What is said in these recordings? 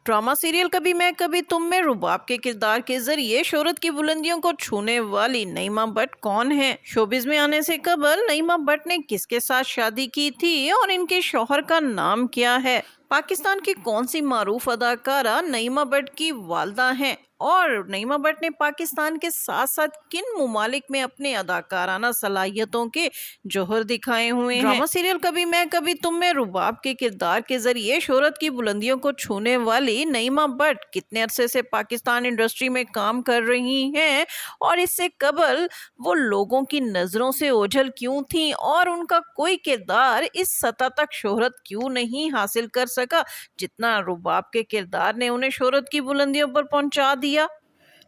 Drama serial कभी मैं कभी तुम में रुबाब के किरदार के जरिए शोहरत की बुलंदियों को छूने वाली नईमा भट्ट कौन है? शोबिज में आने से कबल नईमा भट्ट ने किसके साथ शादी की थी और इनके शौहर का नाम क्या है? पाकिस्तान की कौन सी मारूफ अदाकारा नईमा भट्ट की वालदा हैं? और नईमा भट्ट ने पाकिस्तान के साथ साथ किन मुमालिक में अपने अदाकाराना सलाहियतों के जौहर दिखाए हुए हैं? ड्रामा सीरियल कभी मैं कभी तुम में रुबाब के किरदार के जरिए शोहरत की बुलंदियों को छूने वाली नईमा भट्ट कितने अरसे से पाकिस्तान इंडस्ट्री में काम कर रही हैं और इससे कबल वो लोगों की नजरों से ओझल क्यों थी और उनका कोई किरदार इस सतह तक शोहरत क्यों नहीं हासिल कर सका जितना रुबाब के किरदार ने उन्हें शोहरत की बुलंदियों पर पहुंचा दिया?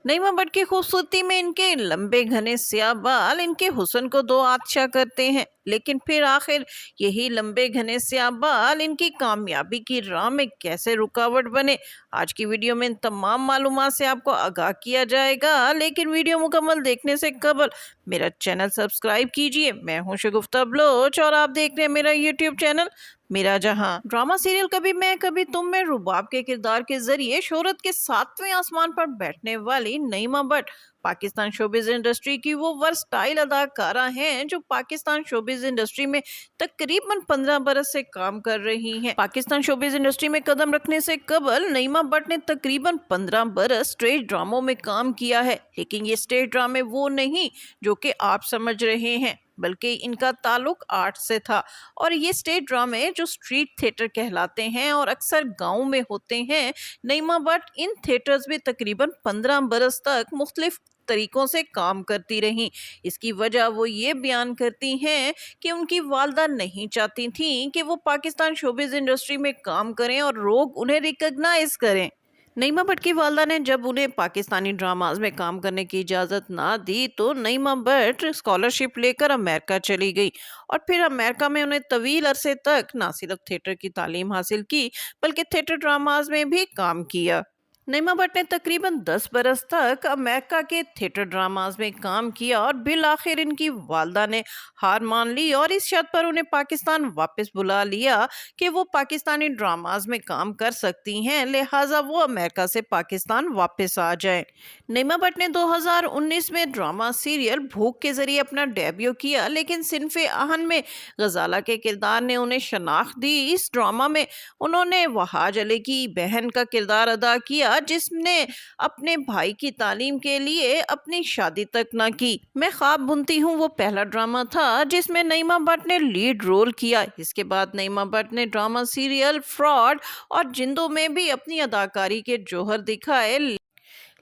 नईमा भट्ट की खूबसूरती में इनके लंबे घने स्याह बाल इनके हुस्न को दो आच्छा करते हैं, लेकिन फिर आखिर यही लंबे घने स्याह बाल इनकी कामयाबी की राह में कैसे रुकावट बने? आज की वीडियो में इन तमाम मालूमात से आपको आगाह किया जाएगा, लेकिन वीडियो मुकम्मल देखने से कबल मेरा चैनल सब्सक्राइब कीजिए। मैं हूं शगुफ्ता बलोच और आप देख रहे हैं मेरा यूट्यूब चैनल मेरा जहां। ड्रामा सीरियल कभी मैं कभी तुम में रुबाब के किरदार के जरिए शोहरत के 7वें आसमान पर बैठने वाली नईमा भट्ट पाकिस्तान शोबिज इंडस्ट्री की वो वर्सटाइल अदाकारा हैं जो पाकिस्तान शोबिज इंडस्ट्री में तकरीबन 15 बरस से काम कर रही हैं। पाकिस्तान शोबिज इंडस्ट्री में कदम रखने से कबल नईमा भट्ट ने तकरीबन 15 बरस स्टेज ड्रामों में काम किया है, लेकिन ये स्टेज ड्रामे वो नहीं जो कि आप समझ रहे हैं, बल्कि इनका ताल्लुक आर्ट से था। और ये स्टेज ड्रामे जो स्ट्रीट थिएटर कहलाते हैं और अक्सर गाँव में होते हैं, नईमा भट्ट इन थिएटर्स में तकरीबन 15 बरस तक मुख्तलिफ तरीकों से काम करती रहीं। इसकी वजह वो ये बयान करती हैं कि उनकी वालदा नहीं चाहती थीं कि वो पाकिस्तान शोबिज इंडस्ट्री में काम करें और लोग उन्हें रिकॉग्नाइज करें। नईमा भट्ट की वालदा ने जब उन्हें पाकिस्तानी ड्रामाज में काम करने की इजाज़त ना दी तो नईमा भट्ट स्कॉलरशिप लेकर अमेरिका चली गई और फिर अमेरिका में उन्हें तवील अरसे तक ना सिर्फ थिएटर की तालीम हासिल की बल्कि थिएटर ड्रामाज में भी काम किया। नईमा भट्ट ने तकरीबन 10 बरस तक अमेरिका के थिएटर ड्रामाज में काम किया और बिल आखिर इनकी वालदा ने हार मान ली और इस शर्त पर उन्हें पाकिस्तान वापस बुला लिया कि वो पाकिस्तानी ड्रामाज में काम कर सकती हैं, लिहाजा वो अमेरिका से पाकिस्तान वापस आ जाएं। नईमा भट्ट ने 2019 में ड्रामा सीरियल भूख के जरिए अपना डेब्यू किया, लेकिन सिनफे आहन में गजाला के किरदार ने उन्हें शनाख्त दी। इस ड्रामा में उन्होंने वहाज अली की बहन का किरदार अदा किया जिसने अपने भाई की तालीम के लिए अपनी शादी तक ना की। मैं ख्वाब बुनती हूँ वो पहला ड्रामा था जिसमें नईमा भट्ट ने लीड रोल किया। इसके बाद नईमा भट्ट ने ड्रामा सीरियल फ्रॉड और जिंदों में भी अपनी अदाकारी के जौहर दिखाए,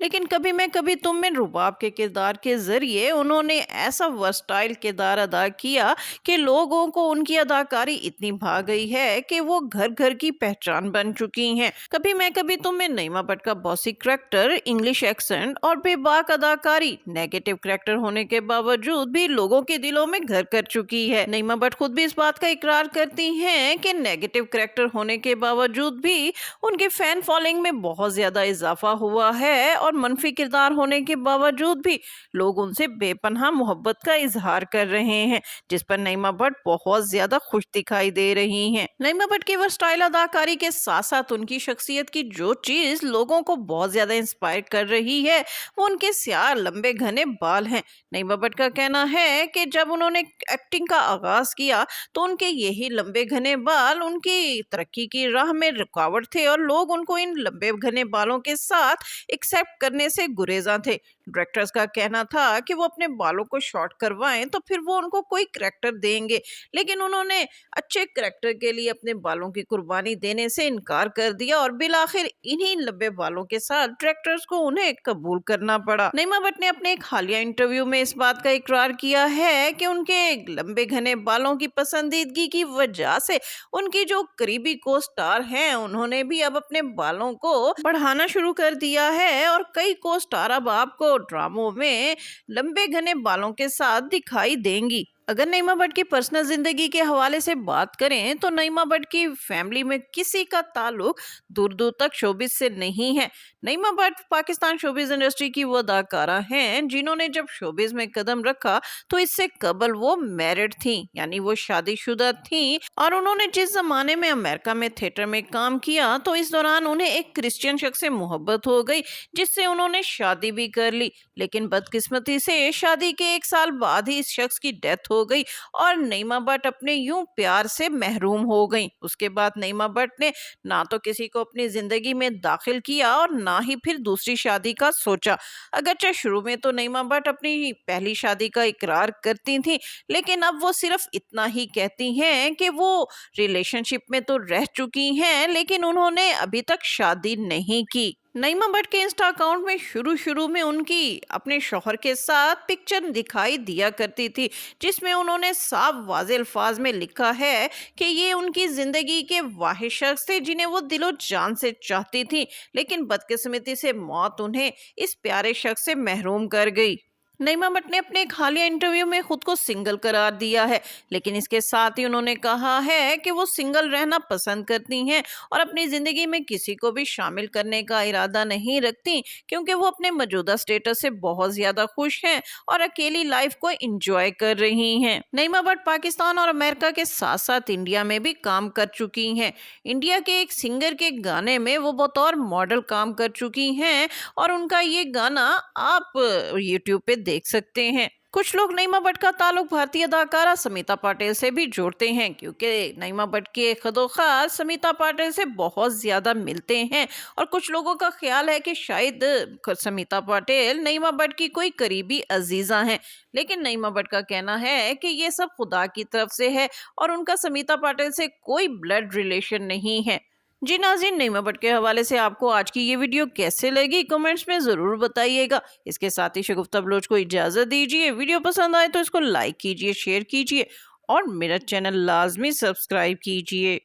लेकिन कभी मैं कभी तुम में रुबाब के किरदार के जरिए उन्होंने ऐसा वर्सटाइल किरदार अदा किया कि लोगों को उनकी अदाकारी इतनी भा गई है कि वो घर घर की पहचान बन चुकी हैं। कभी मैं कभी तुम में नईमा भट्ट का बॉसी करैक्टर, इंग्लिश एक्सेंट और बेबाक अदाकारी नेगेटिव करैक्टर होने के बावजूद भी लोगों के दिलों में घर कर चुकी है। नईमा भट्ट खुद भी इस बात का इकरार करती हैं कि नेगेटिव करैक्टर होने के बावजूद भी उनके फैन फॉलोइंग में बहुत ज्यादा इजाफा हुआ है और मनफी किरदार होने के बावजूद भी लोग उनसे बेपनाह मोहब्बत का इजहार कर रहे हैं, जिस पर नईमा भट्ट बहुत ज्यादा खुश दिखाई दे रही हैं। नईमा भट्ट की वर्सटाइल अदाकारी के साथ साथ उनकी शख्सियत की जो चीज लोगों को बहुत ज्यादा इंस्पायर कर रही है वो उनके स्याह लंबे घने बाल हैं। नईमा भट्ट का कहना है कि जब उन्होंने एक्टिंग का आगाज किया तो उनके यही लंबे घने बाल उनकी तरक्की की राह में रुकावट थे और लोग उनको इन लंबे घने बालों के साथ एक्सेप्ट करने से गुरेजा थे। डायरेक्टर्स का कहना था कि वो अपने बालों को शॉर्ट करवाएं तो फिर वो उनको कोई करैक्टर देंगे, लेकिन उन्होंने अच्छे करैक्टर के लिए अपने बालों की कुर्बानी देने से इनकार कर दिया और बिल आखिर इन्हीं लंबे बालों के साथ डायरेक्टर्स को उन्हें कबूल करना पड़ा। नईमा भट्ट ने अपने एक हालिया इंटरव्यू में इस बात का इकरार किया है कि उनके लंबे घने बालों की पसंदीदगी की वजह से उनकी जो करीबी को स्टार हैं उन्होंने भी अब अपने बालों को बढ़ाना शुरू कर दिया है और कई को स्टार अब आपको ड्रामों में लंबे घने बालों के साथ दिखाई देंगी। अगर नईमा भट्ट की पर्सनल जिंदगी के हवाले से बात करें तो नईमा भट्ट की फैमिली में किसी का ताल्लुक दूर दूर तक शोबिज से नहीं है। नईमा भट्ट पाकिस्तान शोबिज इंडस्ट्री की वो अदाकारा हैं जिन्होंने जब शोबिज में कदम रखा तो इससे कबल वो मैरिड थी, यानी वो शादीशुदा थी। और उन्होंने जिस जमाने में अमेरिका में थिएटर में काम किया तो इस दौरान उन्हें एक क्रिश्चियन शख्स से मोहब्बत हो गई, जिससे उन्होंने शादी भी कर ली। लेकिन बदकिस्मती से शादी के 1 साल बाद ही इस शख्स की डेथ हो गई और नईमा भट्ट अपने यूं प्यार से महरूम हो गई। उसके बाद नईमा भट्ट ने ना तो किसी को अपनी जिंदगी में दाखिल किया और ना ही फिर दूसरी शादी का सोचा। अगरचे शुरू में तो नईमा भट्ट अपनी पहली शादी का इकरार करती थी, लेकिन अब वो सिर्फ इतना ही कहती हैं कि वो रिलेशनशिप में तो रह चुकी हैं, लेकिन उन्होंने अभी तक शादी नहीं की। नईमा भट्ट के इंस्टा अकाउंट में शुरू शुरू में उनकी अपने शौहर के साथ पिक्चर दिखाई दिया करती थी, जिसमें उन्होंने साफ वाज़े अल्फाज में लिखा है कि ये उनकी जिंदगी के वाहिद शख्स थे जिन्हें वो दिलो जान से चाहती थी, लेकिन बदकिस्मती से मौत उन्हें इस प्यारे शख्स से महरूम कर गई। नईमा भट्ट ने अपने एक हालिया इंटरव्यू में खुद को सिंगल करार दिया है, लेकिन इसके साथ ही उन्होंने कहा है कि वो सिंगल रहना पसंद करती हैं और अपनी जिंदगी में किसी को भी शामिल करने का इरादा नहीं रखती, क्योंकि वो अपने मौजूदा स्टेटस से बहुत ज्यादा खुश हैं और अकेली लाइफ को एंजॉय कर रही हैं। नईमा भट्ट पाकिस्तान और अमेरिका के साथ साथ इंडिया में भी काम कर चुकी हैं। इंडिया के एक सिंगर के गाने में वो बतौर मॉडल काम कर चुकी हैं और उनका ये गाना आप यूट्यूब पे देख सकते हैं। कुछ लोग नईमा भट्ट का ताल्लुक भारतीय अदाकारा समीता पाटिल से भी जोड़ते हैं, क्योंकि नईमा भट्ट के खदोखास समीता पाटिल से बहुत ज्यादा मिलते हैं और कुछ लोगों का ख्याल है कि शायद समीता पाटिल नईमा भट्ट की कोई करीबी अजीजा हैं। लेकिन नईमा भट्ट का कहना है कि ये सब खुदा की तरफ से है और उनका समीता पाटिल से कोई ब्लड रिलेशन नहीं है। जी नाज़रीन, नईमा भट्ट के हवाले से आपको आज की ये वीडियो कैसे लगी कमेंट्स में ज़रूर बताइएगा। इसके साथ ही शगुफ्ता बलोच को इजाज़त दीजिए। वीडियो पसंद आए तो इसको लाइक कीजिए, शेयर कीजिए और मेरा चैनल लाजमी सब्सक्राइब कीजिए।